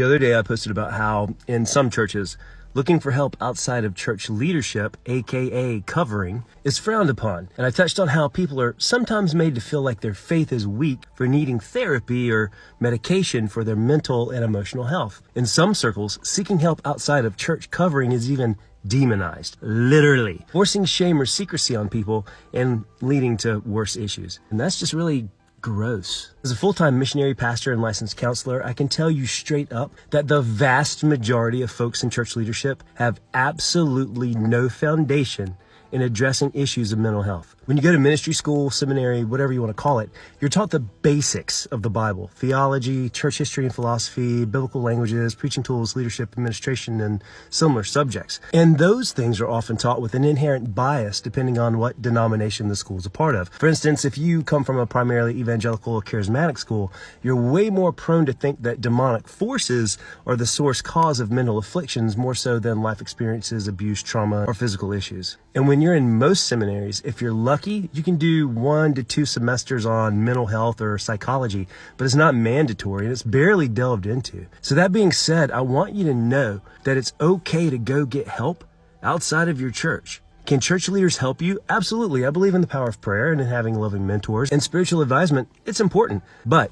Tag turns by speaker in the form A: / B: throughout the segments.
A: The other day I posted about how in some churches, looking for help outside of church leadership, aka covering, is frowned upon. And I touched on how people are sometimes made to feel like their faith is weak for needing therapy or medication for their mental and emotional health. In some circles, seeking help outside of church covering is even demonized, literally, forcing shame or secrecy on people and leading to worse issues. And that's just really gross. As a full-time missionary pastor and licensed counselor, I can tell you straight up that the vast majority of folks in church leadership have absolutely no foundation in addressing issues of mental health. When you go to ministry school, seminary, whatever you want to call it, you're taught the basics of the Bible: theology, church history and philosophy, biblical languages, preaching tools, leadership, administration, and similar subjects. And those things are often taught with an inherent bias depending on what denomination the school is a part of. For instance, if you come from a primarily evangelical or charismatic school, you're way more prone to think that demonic forces are the source cause of mental afflictions more so than life experiences, abuse, trauma, or physical issues. And when you're in most seminaries, if you're lucky, you can do 1 to 2 semesters on mental health or psychology, but it's not mandatory and it's barely delved into. So that being said, I want you to know that it's okay to go get help outside of your church. Can church leaders help you? Absolutely. I believe in the power of prayer and in having loving mentors, and spiritual advisement. It's important, but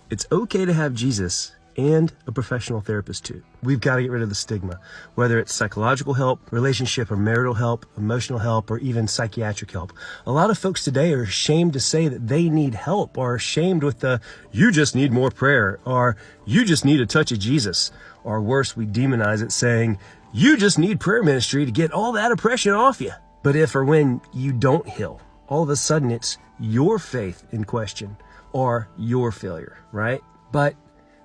A: it's okay to have Jesus and a professional therapist too. We've got to get rid of the stigma, whether it's psychological help, relationship or marital help, emotional help, or even psychiatric help. A lot of folks today are ashamed to say that they need help, or ashamed with the, you just need more prayer, or you just need a touch of Jesus. Or worse, we demonize it saying, you just need prayer ministry to get all that oppression off you. But if or when you don't heal, all of a sudden it's your faith in question or your failure, right? But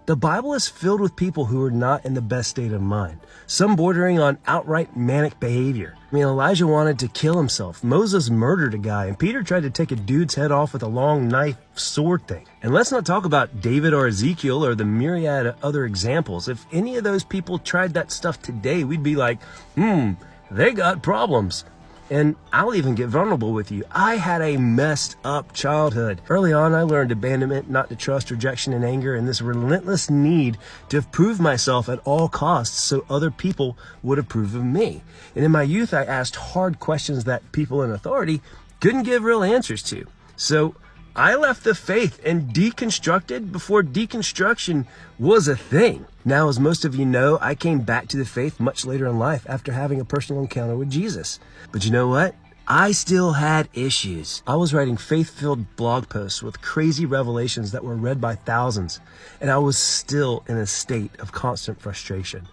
A: the Bible is filled with people who are not in the best state of mind, some bordering on outright manic behavior. I mean, Elijah wanted to kill himself. Moses murdered a guy, and Peter tried to take a dude's head off with a long knife sword thing. And let's not talk about David or Ezekiel or the myriad of other examples. If any of those people tried that stuff today, we'd be like, they got problems. And I'll even get vulnerable with you. I had a messed up childhood. Early on, I learned abandonment, not to trust, rejection, and anger, and this relentless need to prove myself at all costs so other people would approve of me. And in my youth, I asked hard questions that people in authority couldn't give real answers to. So I left the faith and deconstructed before deconstruction was a thing. Now, as most of you know, I came back to the faith much later in life after having a personal encounter with Jesus. But you know what? I still had issues. I was writing faith-filled blog posts with crazy revelations that were read by thousands, and I was still in a state of constant frustration.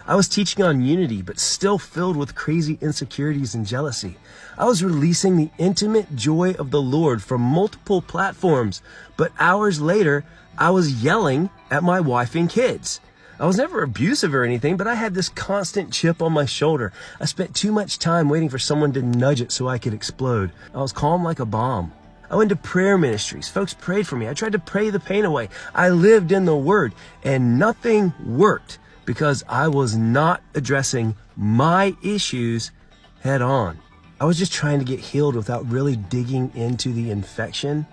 A: I was teaching on unity, but still filled with crazy insecurities and jealousy. I was releasing the intimate joy of the Lord from multiple platforms, but hours later, I was yelling at my wife and kids. I was never abusive or anything, but I had this constant chip on my shoulder. I spent too much time waiting for someone to nudge it so I could explode. I was calm like a bomb. I went to prayer ministries. Folks prayed for me. I tried to pray the pain away. I lived in the Word, and nothing worked because I was not addressing my issues head on. I was just trying to get healed without really digging into the infection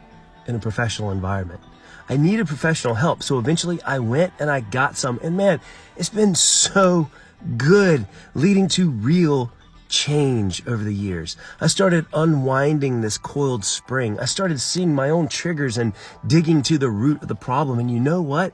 A: in a professional environment. I needed professional help, so eventually I went and I got some. And man, it's been so good, leading to real change over the years. I started unwinding this coiled spring. I started seeing my own triggers and digging to the root of the problem. And you know what?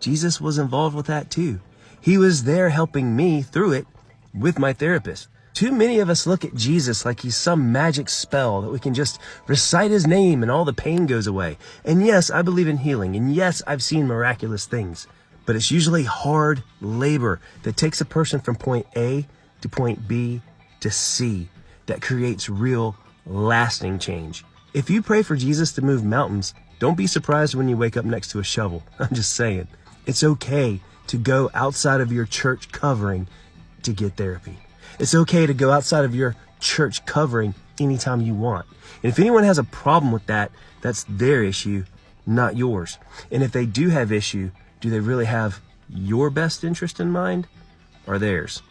A: Jesus was involved with that too. He was there helping me through it with my therapist. Too many of us look at Jesus like he's some magic spell that we can just recite his name and all the pain goes away. And yes, I believe in healing. And yes, I've seen miraculous things. But it's usually hard labor that takes a person from point A to point B to C that creates real, lasting change. If you pray for Jesus to move mountains, don't be surprised when you wake up next to a shovel. I'm just saying. It's okay to go outside of your church covering to get therapy. It's okay to go outside of your church covering anytime you want. And if anyone has a problem with that, that's their issue, not yours. And if they do have issue, do they really have your best interest in mind or theirs?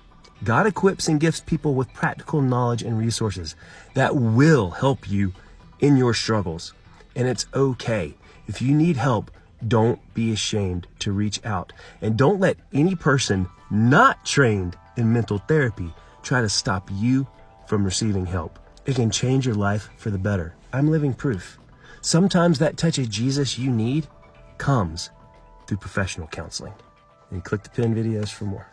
A: God equips and gifts people with practical knowledge and resources that will help you in your struggles. And it's okay. If you need help, Don't be ashamed to reach out, and don't let any person not trained in mental therapy try to stop you from receiving help. It can change your life for the better. I'm living proof. Sometimes that touch of Jesus you need comes through professional counseling. And click the pinned videos for more.